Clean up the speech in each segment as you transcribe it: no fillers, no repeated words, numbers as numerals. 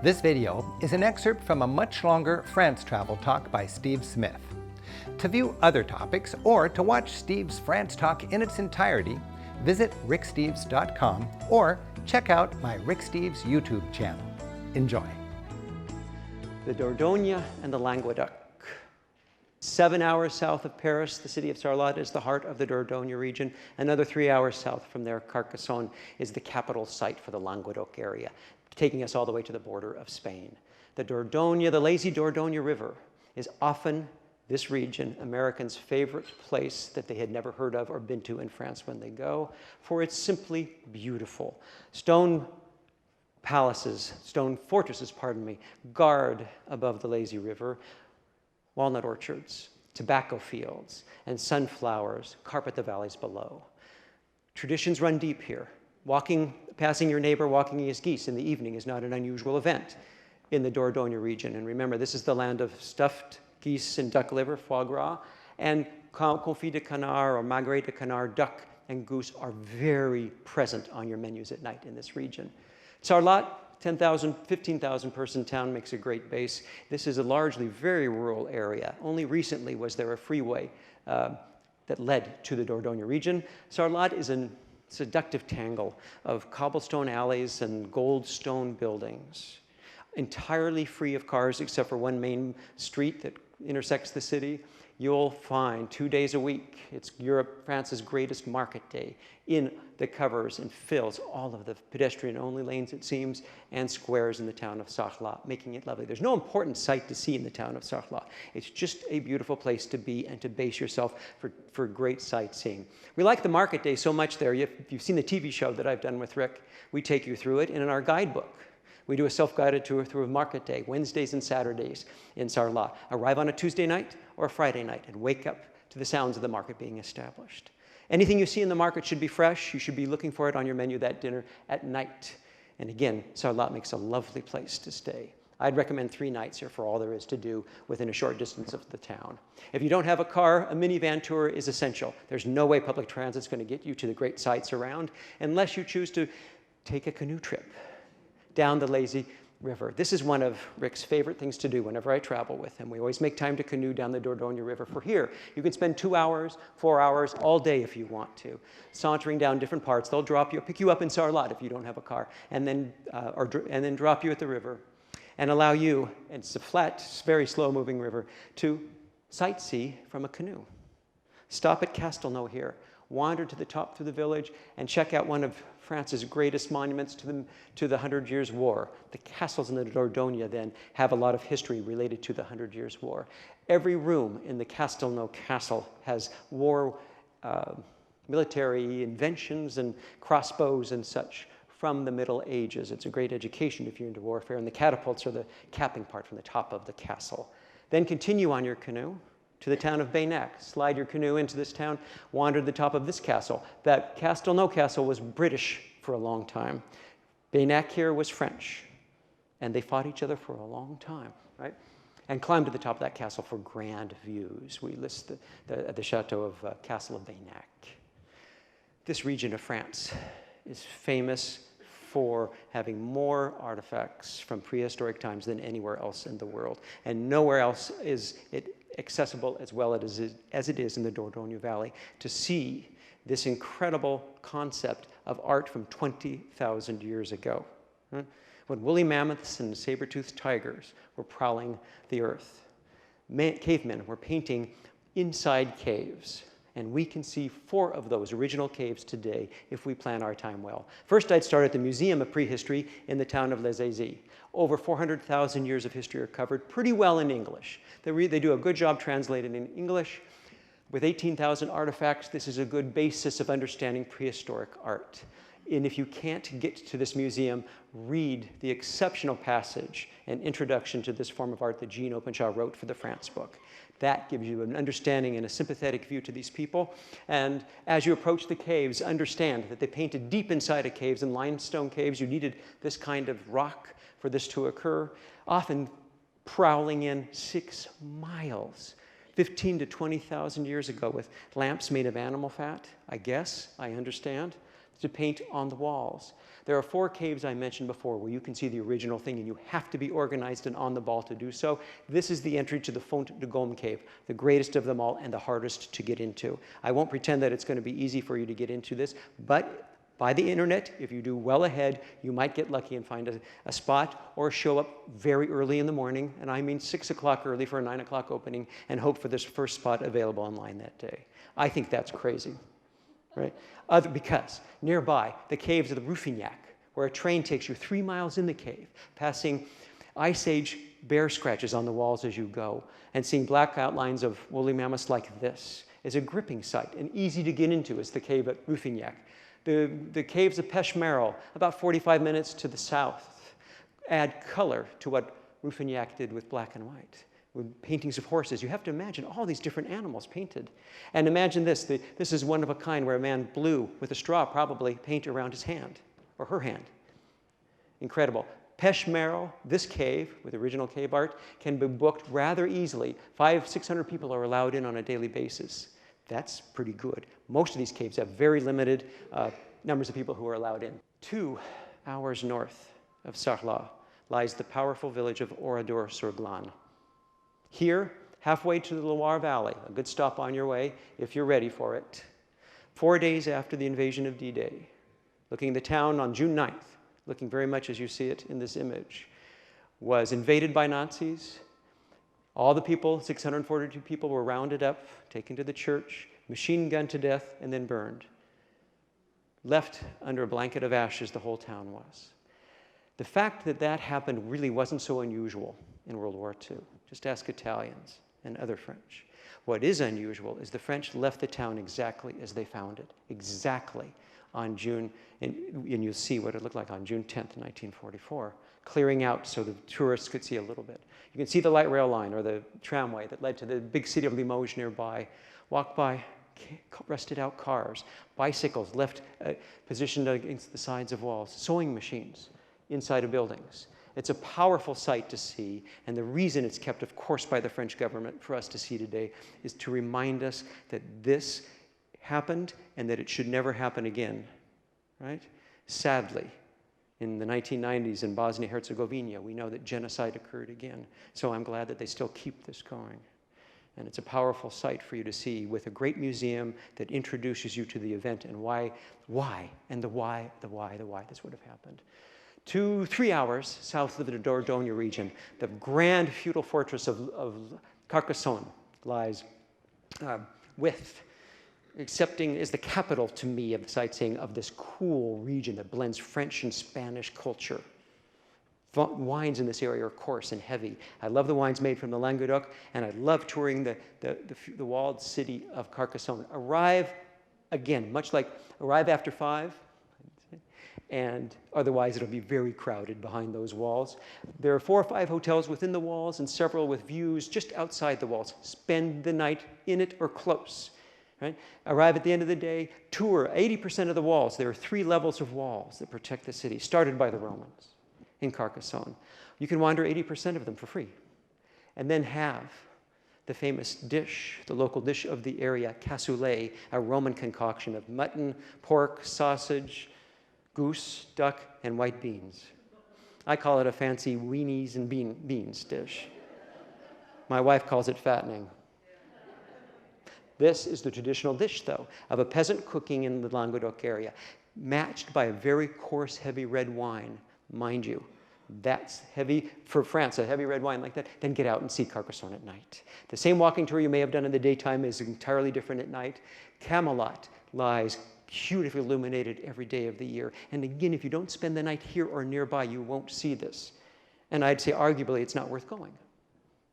This video is an excerpt from a much longer France travel talk by Steve Smith. To view other topics or to watch Steve's France talk in its entirety, visit ricksteves.com or check out my Rick Steves YouTube channel. Enjoy. The Dordogne and the Languedoc. 7 hours south of Paris, the city of Sarlat is the heart of the Dordogne region. Another 3 hours south from there, Carcassonne is the capital site for the Languedoc area, taking us all the way to the border of Spain. The Dordogne, the lazy Dordogne River, is often this region, Americans' favorite place that they had never heard of or been to in France when they go, for it's simply beautiful. Stone palaces, stone fortresses, pardon me, guard above the lazy river. Walnut orchards, tobacco fields, and sunflowers carpet the valleys below. Traditions run deep here. Passing your neighbor walking his geese in the evening is not an unusual event in the Dordogne region. And remember, this is the land of stuffed geese and duck liver, foie gras, and confit de canard or magret de canard, duck and goose are very present on your menus at night in this region. Sarlat, 10,000, 15,000 person town, makes a great base. This is a largely very rural area. Only recently was there a freeway that led to the Dordogne region. Sarlat is a seductive tangle of cobblestone alleys and gold stone buildings, entirely free of cars except for one main street that intersects the city. You'll find 2 days a week, it's France's greatest market day, that covers and fills all of the pedestrian-only lanes, it seems, and squares in the town of Sarlat, making it lovely. There's no important sight to see in the town of Sarlat. It's just a beautiful place to be and to base yourself for great sightseeing. We like the market day so much there. If you've seen the TV show that I've done with Rick, we take you through it, and in our guidebook, we do a self-guided tour through a market day, Wednesdays and Saturdays in Sarlat. Arrive on a Tuesday night or a Friday night and wake up to the sounds of the market being established. Anything you see in the market should be fresh. You should be looking for it on your menu that dinner at night. And again, Sarlat makes a lovely place to stay. I'd recommend 3 nights here for all there is to do within a short distance of the town. If you don't have a car, a minivan tour is essential. There's no way public transit's going to get you to the great sites around unless you choose to take a canoe trip down the lazy river. This is one of Rick's favorite things to do whenever I travel with him. We always make time to canoe down the Dordogne River. For here, you can spend 2 hours, 4 hours, all day if you want to, sauntering down different parts. They'll pick you up in Sarlat if you don't have a car, and then drop you at the river and allow you, and it's a flat, very slow-moving river, to sightsee from a canoe. Stop at Castelnau here, wander to the top through the village, and check out one of France's greatest monuments to the Hundred Years' War. The castles in the Dordogne then have a lot of history related to the Hundred Years' War. Every room in the Castelnau castle has war military inventions and crossbows and such from the Middle Ages. It's a great education if you're into warfare, and the catapults are the capping part from the top of the castle. Then continue on your canoe to the town of Baynac. Slide your canoe into this town, wander to the top of this castle. That Castelnau castle was British for a long time. Baynac here was French, and they fought each other for a long time, right? And climb to the top of that castle for grand views. We list the chateau of Castle of Baynac. This region of France is famous for having more artifacts from prehistoric times than anywhere else in the world. And nowhere else is it accessible as well as it is in the Dordogne Valley to see this incredible concept of art from 20,000 years ago. When woolly mammoths and saber-toothed tigers were prowling the earth, cavemen were painting inside caves. And we can see 4 of those original caves today if we plan our time well. First, I'd start at the Museum of Prehistory in the town of Les Aisies. Over 400,000 years of history are covered pretty well in English. They do a good job translating in English. With 18,000 artifacts, this is a good basis of understanding prehistoric art. And if you can't get to this museum, read the exceptional passage and introduction to this form of art that Jean Openshaw wrote for the France book. That gives you an understanding and a sympathetic view to these people. And as you approach the caves, understand that they painted deep inside of caves, in limestone caves. You needed this kind of rock for this to occur, often prowling in 6 miles, 15 to 20,000 years ago with lamps made of animal fat, I guess, I understand. to paint on the walls. There are 4 caves I mentioned before where you can see the original thing, and you have to be organized and on the ball to do so. This is the entry to the Font de Gaume cave, the greatest of them all and the hardest to get into. I won't pretend that it's going to be easy for you to get into this, but by the internet, if you do well ahead, you might get lucky and find a spot, or show up very early in the morning, and I mean 6 o'clock early for a 9 o'clock opening, and hope for this first spot available online that day. I think that's crazy. Right? Because nearby, the caves of the Ruffignac, where a train takes you 3 miles in the cave, passing Ice Age bear scratches on the walls as you go, and seeing black outlines of woolly mammoths like this, is a gripping sight, and easy to get into is the cave at Ruffignac. The caves of Peshmeral, about 45 minutes to the south, add color to what Ruffignac did with black and white. With paintings of horses. You have to imagine all these different animals painted. And imagine this. This is one of a kind where a man blew with a straw, probably, paint around his hand, or her hand. Incredible. Peshmeral, this cave, with original cave art, can be booked rather easily. 500-600 people are allowed in on a daily basis. That's pretty good. Most of these caves have very limited numbers of people who are allowed in. 2 hours north of Sarlat lies the powerful village of Oradour-sur-Glane. Here, halfway to the Loire Valley, a good stop on your way if you're ready for it. 4 days after the invasion of D-Day, looking at the town on June 9th, looking very much as you see it in this image, was invaded by Nazis. All the people, 642 people, were rounded up, taken to the church, machine gunned to death, and then burned. Left under a blanket of ashes, the whole town was. The fact that that happened really wasn't so unusual in World War II. Just ask Italians and other French. What is unusual is the French left the town exactly as they found it, exactly on June, and you'll see what it looked like on June 10th, 1944, clearing out so the tourists could see a little bit. You can see the light rail line or the tramway that led to the big city of Limoges nearby. Walk by rusted out cars, bicycles left positioned against the sides of walls, sewing machines inside of buildings. It's a powerful sight to see, and the reason it's kept, of course, by the French government for us to see today is to remind us that this happened and that it should never happen again, right? Sadly, in the 1990s in Bosnia-Herzegovina, we know that genocide occurred again, so I'm glad that they still keep this going. And it's a powerful sight for you to see with a great museum that introduces you to the event and why this would have happened. 2-3 hours south of the Dordogne region, the grand feudal fortress of Carcassonne lies accepting is the capital to me of the sightseeing of this cool region that blends French and Spanish culture. Wines in this area are coarse and heavy. I love the wines made from the Languedoc, and I love touring the walled city of Carcassonne. Arrive, again, much like arrive after 5, and otherwise it'll be very crowded behind those walls. There are 4 or 5 hotels within the walls and several with views just outside the walls. Spend the night in it or close. Right? Arrive at the end of the day, tour 80% of the walls. There are 3 levels of walls that protect the city, started by the Romans in Carcassonne. You can wander 80% of them for free. And then have the famous dish, the local dish of the area, cassoulet, a Roman concoction of mutton, pork, sausage, goose, duck, and white beans. I call it a fancy weenies and beans dish. My wife calls it fattening. This is the traditional dish, though, of a peasant cooking in the Languedoc area, matched by a very coarse, heavy red wine. Mind you, that's heavy for France, a heavy red wine like that. Then get out and see Carcassonne at night. The same walking tour you may have done in the daytime is entirely different at night. Camelot lies beautifully illuminated every day of the year. And again, if you don't spend the night here or nearby, you won't see this. And I'd say, arguably, it's not worth going.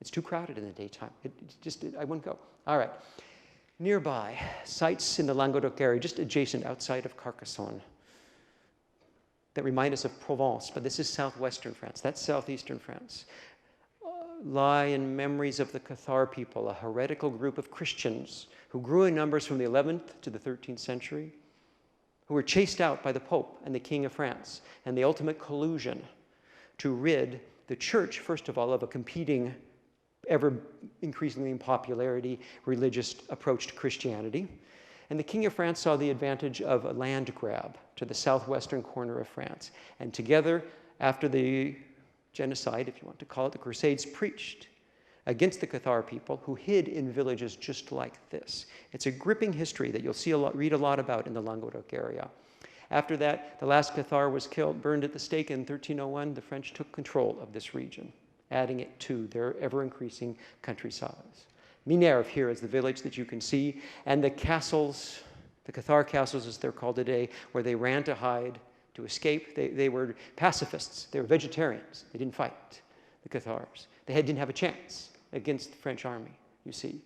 It's too crowded in the daytime. I wouldn't go. All right. Nearby, sites in the Languedoc area, just adjacent outside of Carcassonne, that remind us of Provence, but this is southwestern France. That's southeastern France. Lie in memories of the Cathar people, a heretical group of Christians who grew in numbers from the 11th to the 13th century, who were chased out by the Pope and the King of France, and the ultimate collusion to rid the church, first of all, of a competing, ever increasingly in popularity, religious approach to Christianity. And the King of France saw the advantage of a land grab to the southwestern corner of France. And together, after the genocide, if you want to call it, the Crusades preached against the Cathar people who hid in villages just like this. It's a gripping history that you'll read a lot about in the Languedoc area. After that, the last Cathar was killed, burned at the stake in 1301. The French took control of this region, adding it to their ever-increasing countrysides. Minerve here is the village that you can see, and the castles, the Cathar castles as they're called today, where they ran to hide, to escape. They were pacifists. They were vegetarians. They didn't fight, the Cathars. They didn't have a chance against the French army, you see.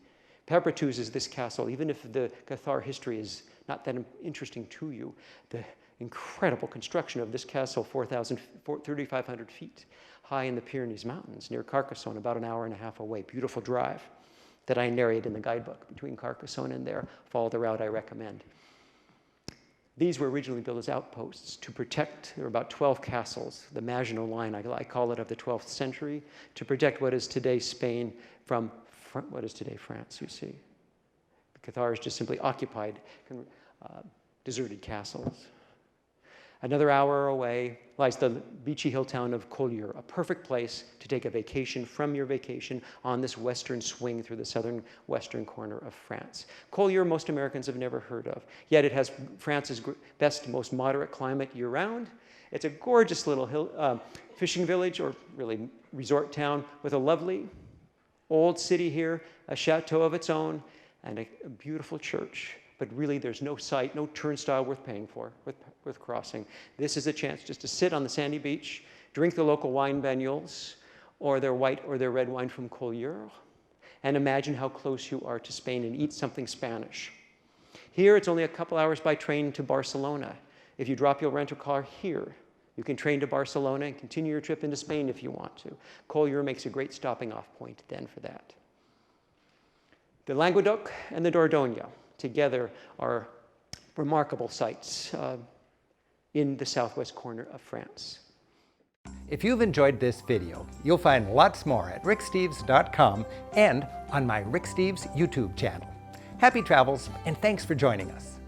Perpétues is this castle. Even if the Cathar history is not that interesting to you, the incredible construction of this castle, 3,500 feet high in the Pyrenees Mountains near Carcassonne, about an hour and a half away. Beautiful drive that I narrate in the guidebook between Carcassonne and there. Follow the route I recommend. These were originally built as outposts to protect, there were about 12 castles, the Maginot Line, I call it, of the 12th century, to protect what is today Spain from what is today France, you see. The Cathars just simply occupied deserted castles. Another hour away lies the beachy hill town of Collioure, a perfect place to take a vacation from your vacation on this western swing through the southern western corner of France. Collioure, most Americans have never heard of, yet it has France's best, most moderate climate year-round. It's a gorgeous little fishing village, or really resort town, with a lovely old city here, a chateau of its own, and a beautiful church. But really, there's no site, no turnstile worth paying for, worth crossing. This is a chance just to sit on the sandy beach, drink the local wine banyuls, or their white or their red wine from Collioure, and imagine how close you are to Spain and eat something Spanish. Here, it's only a couple hours by train to Barcelona. If you drop your rental car here, you can train to Barcelona and continue your trip into Spain if you want to. Collioure makes a great stopping off point then for that. The Languedoc and the Dordogne together are remarkable sites in the southwest corner of France. If you've enjoyed this video, you'll find lots more at ricksteves.com and on my Rick Steves YouTube channel. Happy travels, and thanks for joining us.